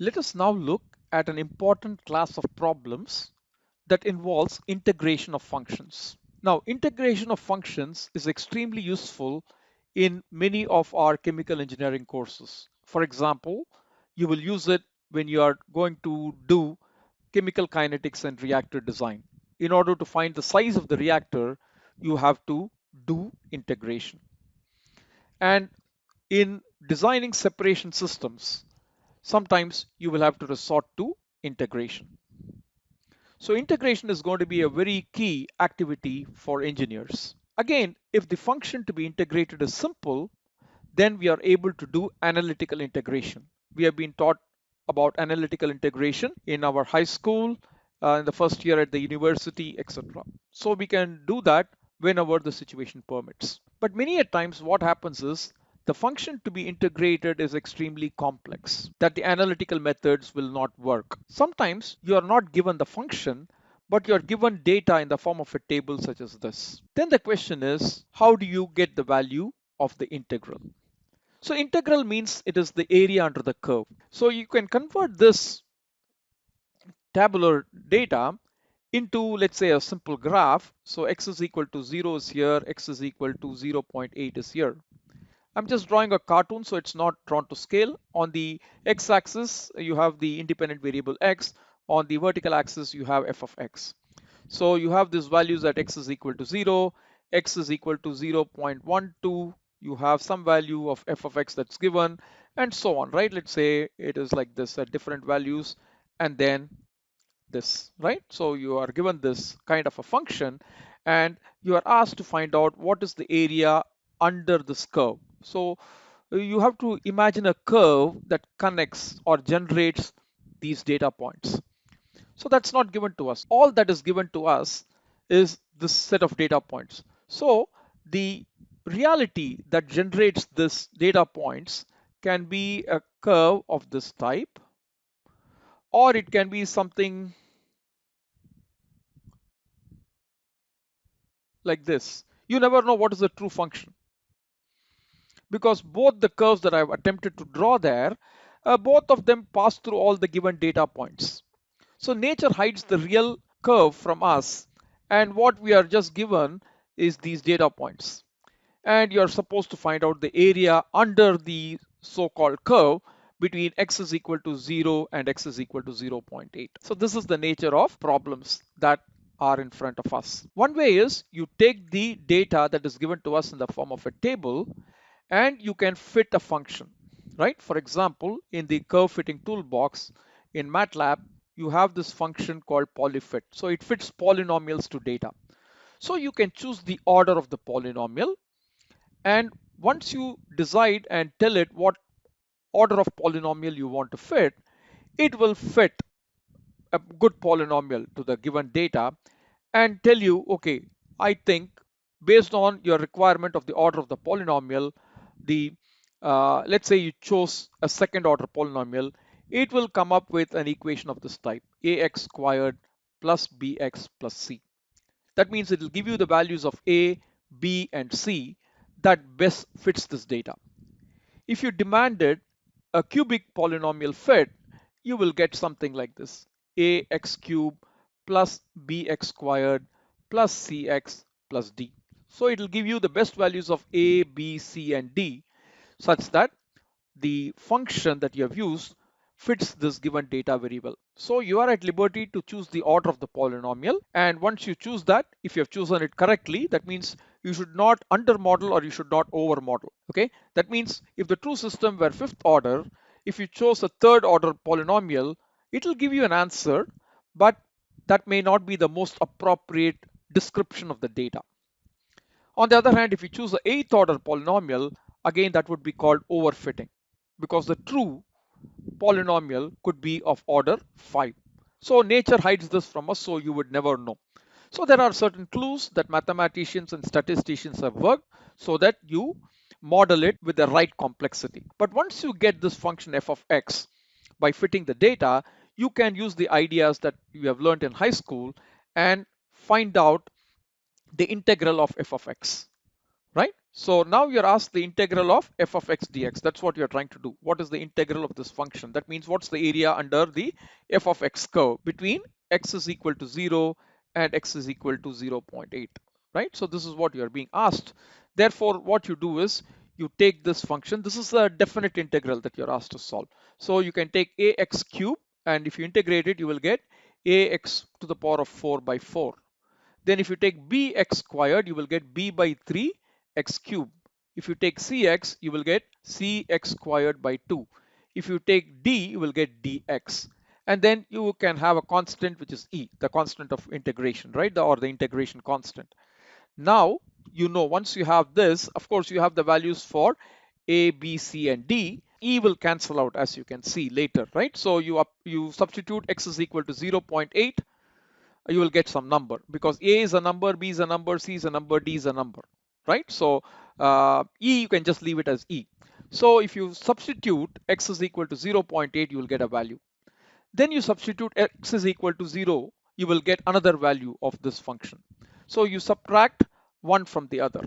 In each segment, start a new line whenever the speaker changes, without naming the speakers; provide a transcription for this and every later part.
Let us now look at an important class of problems that involves integration of functions. Now, integration of functions is extremely useful in many of our chemical engineering courses. For example, you will use it when you are going to do chemical kinetics and reactor design. In order to find the size of the reactor, you have to do integration. And in designing separation systems, sometimes you will have to resort to integration. So integration is going to be a very key activity for engineers. Again, if the function to be integrated is simple, then we are able to do analytical integration. We have been taught about analytical integration in our high school, in the first year at the university, etc. So we can do that whenever the situation permits. But many a times what happens is the function to be integrated is extremely complex, that the analytical methods will not work. Sometimes you are not given the function, but you are given data in the form of a table such as this. Then the question is, how do you get the value of the integral? So integral means it is the area under the curve. So you can convert this tabular data into, let's say, a simple graph. So x is equal to 0 is here, x is equal to 0.8 is here. I'm just drawing a cartoon, so it's not drawn to scale. On the x-axis, you have the independent variable x. On the vertical axis, you have f of x. So you have these values at x is equal to 0, x is equal to 0.12, you have some value of f of x that's given, and so on, right? Let's say it is like this at different values, and then this, right? So you are given this kind of a function, and you are asked to find out what is the area under this curve. So you have to imagine a curve that connects or generates these data points. So that's not given to us. All that is given to us is this set of data points. So the reality that generates this data points can be a curve of this type, or it can be something like this. You never know what is the true function, because both the curves that I've attempted to draw there, both of them pass through all the given data points. So nature hides the real curve from us, and what we are just given is these data points. And you're supposed to find out the area under the so-called curve between x is equal to 0 and x is equal to 0.8. So this is the nature of problems that are in front of us. One way is you take the data that is given to us in the form of a table, and you can fit a function, right? For example, in the curve fitting toolbox in MATLAB, you have this function called polyfit. So it fits polynomials to data. So you can choose the order of the polynomial, and once you decide and tell it what order of polynomial you want to fit, it will fit a good polynomial to the given data and tell you, okay, I think based on your requirement of the order of the polynomial, the let's say you chose a second order polynomial, it will come up with an equation of this type: ax squared plus bx plus c. That means it will give you the values of a, b, and c that best fits this data. If you demanded a cubic polynomial fit, you will get something like this: ax cubed plus bx squared plus cx plus d. So it will give you the best values of a, b, c, and d, such that the function that you have used fits this given data very well. So you are at liberty to choose the order of the polynomial, and once you choose that, if you have chosen it correctly, that means you should not under model or you should not over model. Okay, that means if the true system were fifth order, if you chose a third order polynomial, it will give you an answer, but that may not be the most appropriate description of the data. On the other hand, if you choose the eighth order polynomial, again that would be called overfitting, because the true polynomial could be of order 5. So nature hides this from us, so you would never know. So there are certain clues that mathematicians and statisticians have worked so that you model it with the right complexity. But once you get this function f of x by fitting the data, you can use the ideas that you have learned in high school and find out the integral of f of x. right? So now you're asked the integral of f of x dx. That's what you're trying to do. What is the integral of this function? That means what's the area under the f of x curve between x is equal to 0 and x is equal to 0.8, right? So this is what you're being asked. Therefore, what you do is you take this function. This is a definite integral that you're asked to solve. So you can take ax cube, and if you integrate it, you will get ax to the power of 4 by 4. Then if you take bx squared, you will get b by 3 x cube. If you take cx, you will get cx squared by 2. If you take d, you will get dx. And then you can have a constant which is e, the constant of integration, right? Or the integration constant. Now, you know, once you have this, of course, you have the values for a, b, c, and d. E will cancel out, as you can see later, right? So you substitute x is equal to 0.8, you will get some number, because a is a number, b is a number, c is a number, d is a number, right? So e, you can just leave it as e. So if you substitute x is equal to 0.8, you will get a value. Then you substitute x is equal to 0, you will get another value of this function. So you subtract one from the other,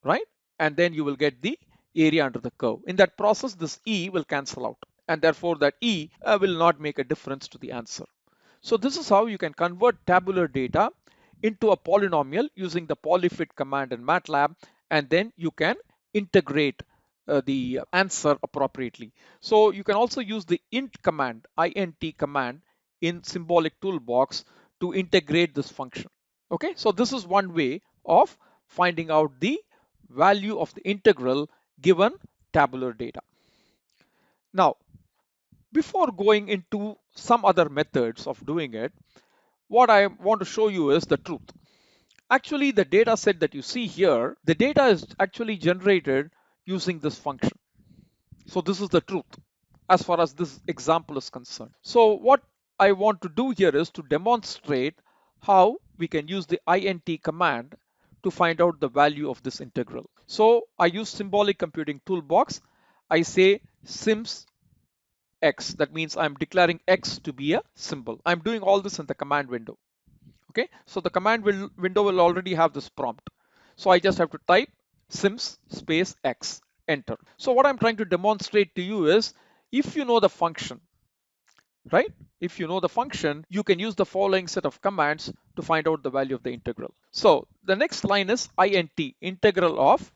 right? And then you will get the area under the curve. In that process, this e will cancel out, and therefore that e will not make a difference to the answer. So this is how you can convert tabular data into a polynomial using the polyfit command in MATLAB, and then you can integrate the answer appropriately. So you can also use the int command in symbolic toolbox to integrate this function. Okay, so this is one way of finding out the value of the integral given tabular data. Now, before going into some other methods of doing it, what I want to show you is the truth. Actually, the data set that you see here, the data is actually generated using this function. So this is the truth as far as this example is concerned. So what I want to do here is to demonstrate how we can use the int command to find out the value of this integral. So I use symbolic computing toolbox. I say sims x. That means I'm declaring x to be a symbol. I'm doing all this in the command window. Okay, so the command window will already have this prompt. So I just have to type sims space x, enter. So what I'm trying to demonstrate to you is, if you know the function, right? If you know the function, you can use the following set of commands to find out the value of the integral. So the next line is int, integral of,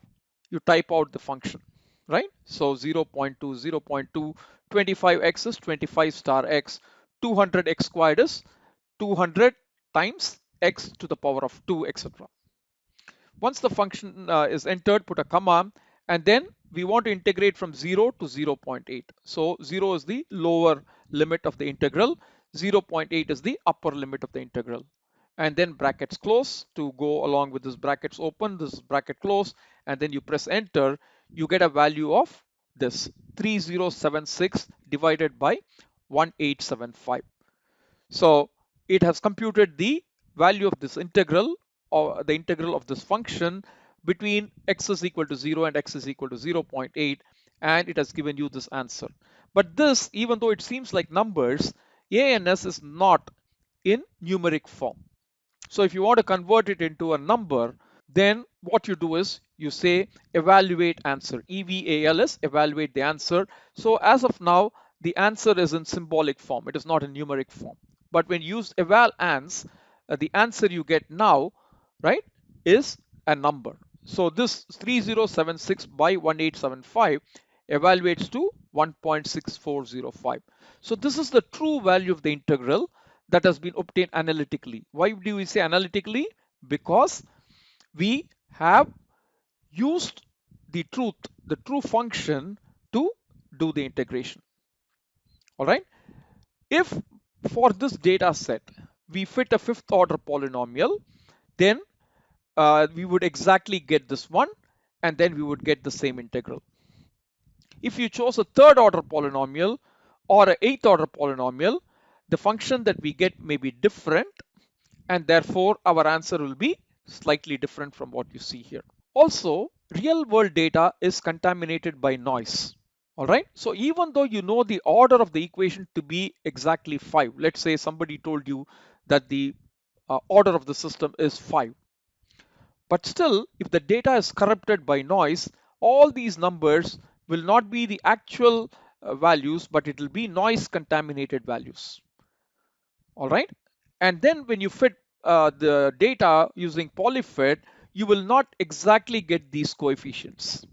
you type out the function, right? So 0.2, 0.2, 25x is 25 star x, 200x squared is 200 times x to the power of 2, etc. Once the function is entered, put a comma, and then we want to integrate from 0 to 0.8. So 0 is the lower limit of the integral, 0.8 is the upper limit of the integral. And then brackets close to go along with this brackets open, this bracket close, and then you press enter, you get a value of this 3076 divided by 1875. So it has computed the value of this integral, or the integral of this function between x is equal to 0 and x is equal to 0.8, and it has given you this answer. But this, even though it seems like numbers, ANS is not in numeric form. So if you want to convert it into a number, then what you do is you say evaluate answer. EVAL is evaluate the answer. So as of now, the answer is in symbolic form. It is not in numeric form. But when you use eval ans, the answer you get now, right, is a number. So this 3076 by 1875 evaluates to 1.6405. So this is the true value of the integral that has been obtained analytically. Why do we say analytically? Because we have used the true function to do the integration. All right. If for this data set we fit a fifth order polynomial, then we would exactly get this one, and then we would get the same integral. If you chose a third order polynomial or an eighth order polynomial, the function that we get may be different, and therefore our answer will be slightly different from what you see here. Also, real world data is contaminated by noise. All right. So even though you know the order of the equation to be exactly 5, let's say somebody told you that the order of the system is 5. But still, if the data is corrupted by noise, all these numbers will not be the actual values, but it will be noise contaminated values. All right. And then when you fit the data using polyfit, you will not exactly get these coefficients.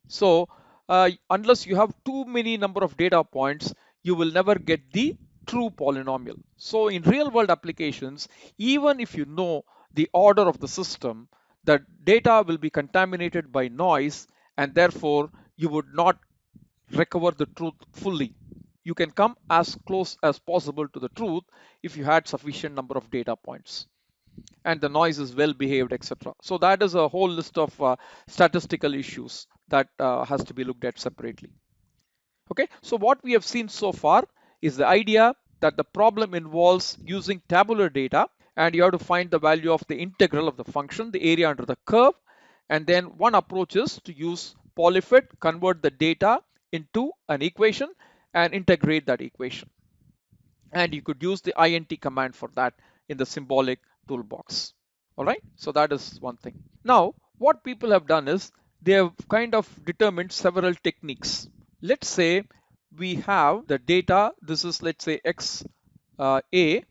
So unless you have too many number of data points, you will never get the true polynomial. So in real world applications, even if you know the order of the system, the data will be contaminated by noise, and therefore you would not recover the truth fully. You can come as close as possible to the truth if you had sufficient number of data points and the noise is well behaved, etc. So that is a whole list of statistical issues that has to be looked at separately. Okay, so what we have seen so far is the idea that the problem involves using tabular data, and you have to find the value of the integral of the function, the area under the curve. And then one approach is to use polyfit, convert the data into an equation and integrate that equation. And you could use the int command for that in the symbolic toolbox. All right, so that is one thing. Now, what people have done is they have kind of determined several techniques. Let's say we have the data, this is, let's say, x a,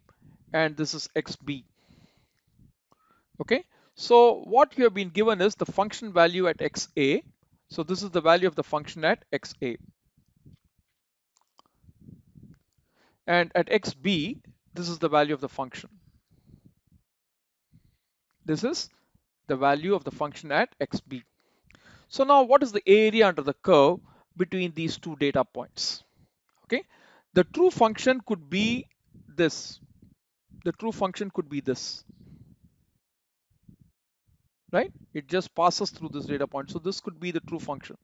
and this is xb. Okay, so what you have been given is the function value at xa. So this is the value of the function at xa. And at xb, this is the value of the function. This is the value of the function at xb. So now what is the area under the curve between these two data points? Okay, the true function could be this. The true function could be this, right? It just passes through this data point. So this could be the true function.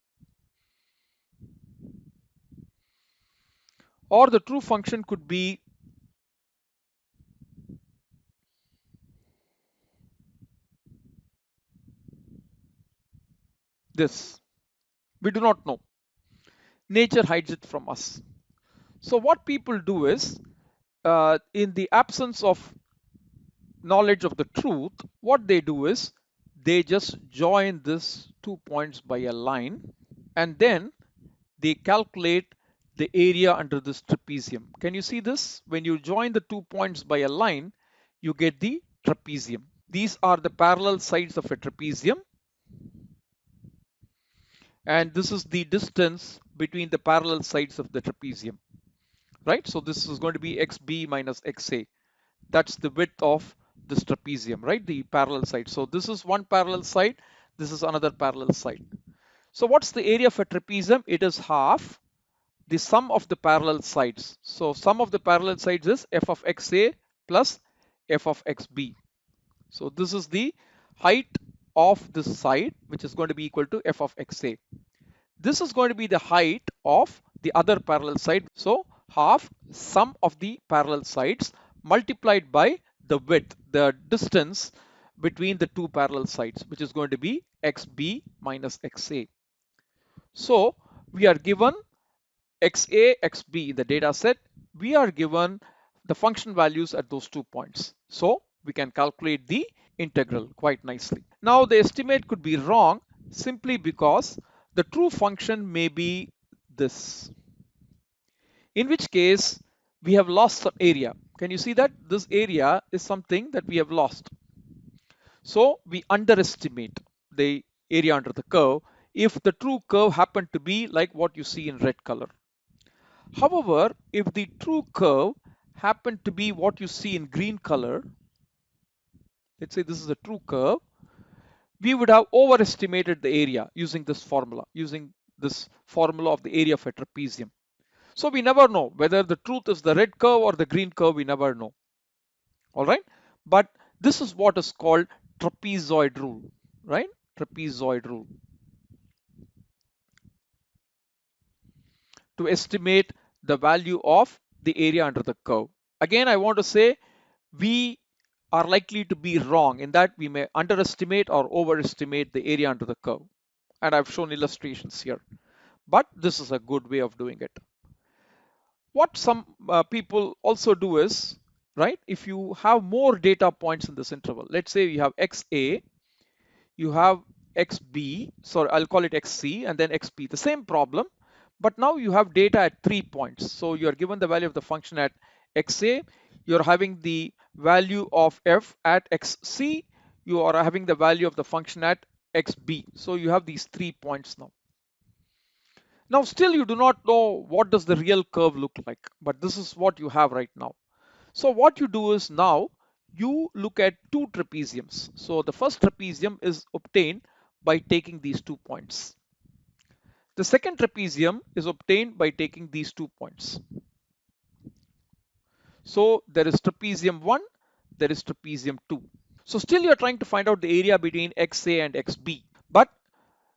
Or the true function could be this. We do not know. Nature hides it from us. So what people do is, in the absence of knowledge of the truth, what they do is they just join these 2 points by a line, and then they calculate the area under this trapezium. Can you see this? When you join the 2 points by a line, you get the trapezium. These are the parallel sides of a trapezium, and this is the distance between the parallel sides of the trapezium, right? So this is going to be xb minus xa. That's the width of this trapezium, right? The parallel side. So this is one parallel side, this is another parallel side. So what's the area of a trapezium? It is half the sum of the parallel sides. So sum of the parallel sides is f of xa plus f of xb. So this is the height of this side, which is going to be equal to f of xa. This is going to be the height of the other parallel side. So half sum of the parallel sides multiplied by the width, the distance between the two parallel sides, which is going to be xb minus xa. So we are given xa, xb in the data set. We are given the function values at those 2 points. So we can calculate the integral quite nicely. Now the estimate could be wrong simply because the true function may be this, in which case we have lost some area. Can you see that? This area is something that we have lost. So we underestimate the area under the curve if the true curve happened to be like what you see in red color. However, if the true curve happened to be what you see in green color, let's say this is a true curve, we would have overestimated the area using this formula of the area of a trapezium. So we never know whether the truth is the red curve or the green curve, we never know. All right, but this is what is called trapezoid rule, right? Trapezoid rule to estimate the value of the area under the curve. Again, I want to say we are likely to be wrong in that we may underestimate or overestimate the area under the curve. And I've shown illustrations here, but this is a good way of doing it. What some people also do is, right, if you have more data points in this interval, let's say you have xa you have xb, sorry, I'll call it xc, and then xp, the same problem, but now you have data at 3 points. So you're given the value of the function at xa, you're having the value of f at xc, you are having the value of the function at xb. So you have these 3 points now. Now still you do not know what does the real curve look like, but this is what you have right now. So what you do is now you look at two trapeziums. So the first trapezium is obtained by taking these 2 points. The second trapezium is obtained by taking these 2 points. So there is trapezium 1, there is trapezium 2. So still you are trying to find out the area between XA and XB, but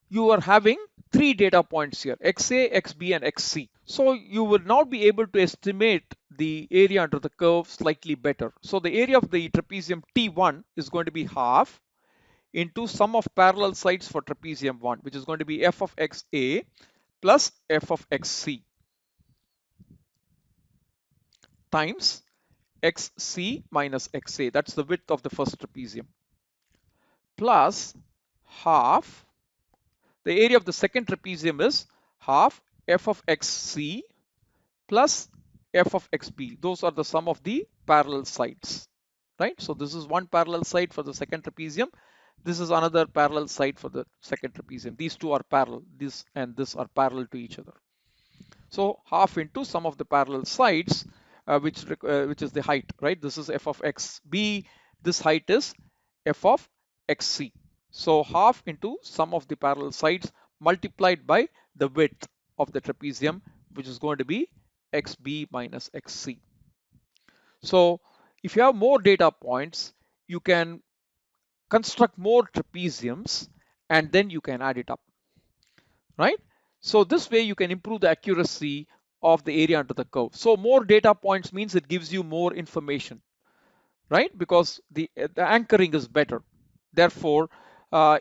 you are having 3 data points here, XA, XB and XC. So you will now be able to estimate the area under the curve slightly better. So the area of the trapezium T1 is going to be half into sum of parallel sides for trapezium 1, which is going to be f of XA plus f of XC times XC minus XA. That's the width of the first trapezium, plus half. The area of the second trapezium is half f of XC plus f of xb. Those are the sum of the parallel sides, right? So this is one parallel side for the second trapezium. This is another parallel side for the second trapezium. These two are parallel. This and this are parallel to each other. So half into sum of the parallel sides, which is the height, right? This is f of xb. This height is f of xc. So half into sum of the parallel sides multiplied by the width of the trapezium, which is going to be xb minus xc. So if you have more data points, you can construct more trapeziums and then you can add it up, right? So this way you can improve the accuracy of the area under the curve. So more data points means it gives you more information, right? Because the anchoring is better. Therefore,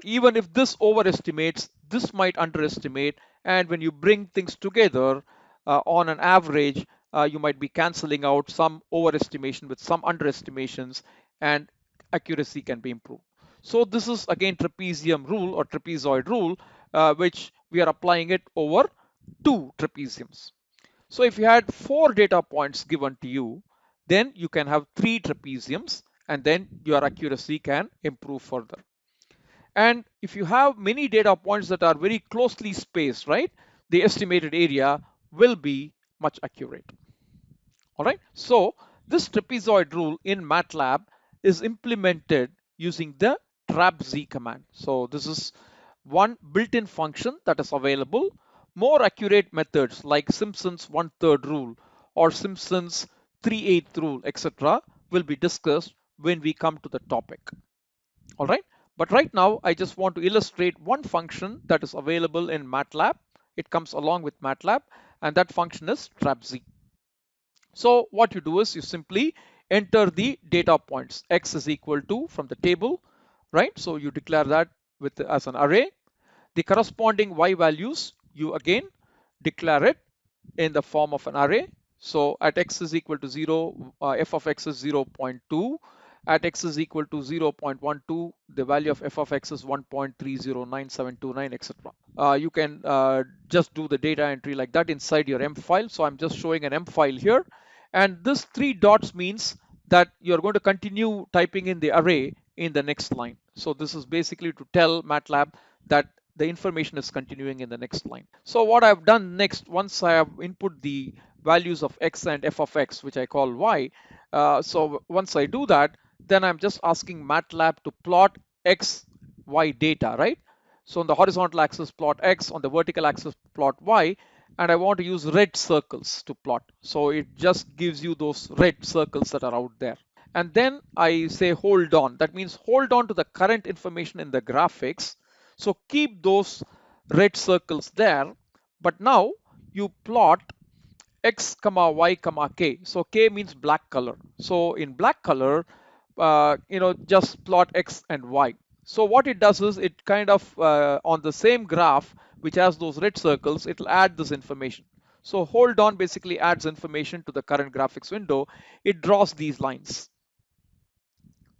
even if this overestimates, this might underestimate. And when you bring things together on an average, you might be canceling out some overestimation with some underestimations, and accuracy can be improved. So this is again trapezium rule or trapezoid rule, which we are applying it over 2 trapeziums. So if you had 4 data points given to you, then you can have 3 trapeziums and then your accuracy can improve further. And if you have many data points that are very closely spaced, right, the estimated area will be much accurate. All right. So this trapezoid rule in MATLAB is implemented using the trapz command. So this is one built-in function that is available. More accurate methods like Simpson's 1/3 rule or Simpson's 3/8 rule, etc. will be discussed when we come to the topic. All right. But right now, I just want to illustrate one function that is available in MATLAB. It comes along with MATLAB, and that function is trapz. So what you do is you simply enter the data points. X is equal to from the table, right? So you declare that with as an array. The corresponding y values, you again declare it in the form of an array. So at x is equal to 0, f of x is 0.2. At x is equal to 0.12, the value of f of x is 1.309729, etc. You can just do the data entry like that inside your M file. So I'm just showing an M file here. And this 3 dots means that you're going to continue typing in the array in the next line. So this is basically to tell MATLAB that the information is continuing in the next line. So what I've done next, once I have input the values of x and f of x, which I call y, so once I do that, then I'm just asking MATLAB to plot x, y data, right? So on the horizontal axis, plot x, on the vertical axis, plot y, and I want to use red circles to plot. So it just gives you those red circles that are out there. And then I say hold on. That means hold on to the current information in the graphics. So keep those red circles there. But now you plot x comma y comma k. So k means black color. So in black color, just plot x and y. So what it does is it kind of on the same graph which has those red circles, it'll add this information. So hold on basically adds information to the current graphics window. It draws these lines,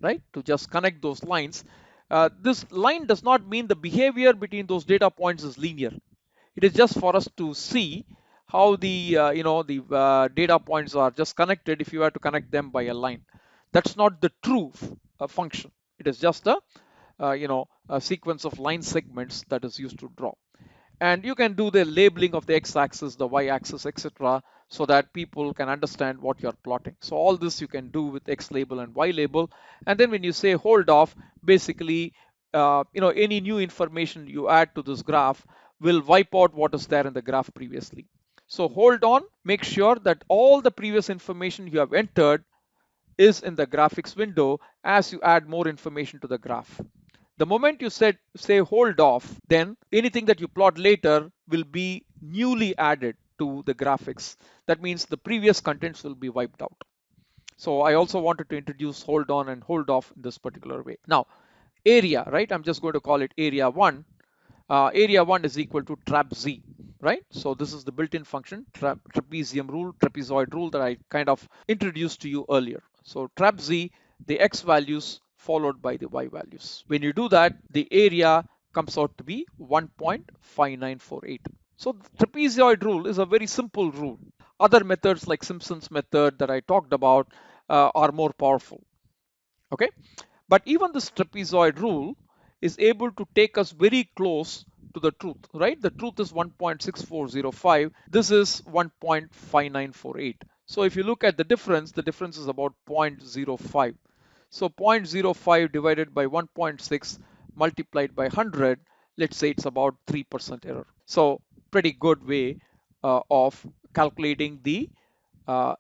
right, to just connect those lines This line does not mean the behavior between those data points is linear. It is just for us to see how the data points are just connected if you were to connect them by a line. That's not the true function. It is just a sequence of line segments that is used to draw. And you can do the labeling of the x-axis, the y-axis, etc., so that people can understand what you're plotting. So all this you can do with x label and y label. And then when you say hold off, basically, any new information you add to this graph will wipe out what is there in the graph previously. So hold on, make sure that all the previous information you have entered is in the graphics window as you add more information to the graph. The moment you say hold off, then anything that you plot later will be newly added to the graphics. That means the previous contents will be wiped out. So I also wanted to introduce hold on and hold off in this particular way. Now, area, right? I'm just going to call it area 1. Area 1 is equal to trap z, right? So this is the built-in function, trapezium rule, trapezoid rule that I kind of introduced to you earlier. So trap z, the x values followed by the y values. When you do that, the area comes out to be 1.5948. So the trapezoid rule is a very simple rule. Other methods like Simpson's method that I talked about are more powerful. Okay, but even this trapezoid rule is able to take us very close to the truth, right? The truth is 1.6405. This is 1.5948. So if you look at the difference is about 0.05. So 0.05 divided by 1.6 multiplied by 100, let's say it's about 3% error. So pretty good way of calculating the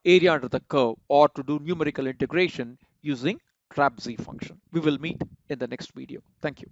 area under the curve, or to do numerical integration using trap z function. We will meet in the next video. Thank you.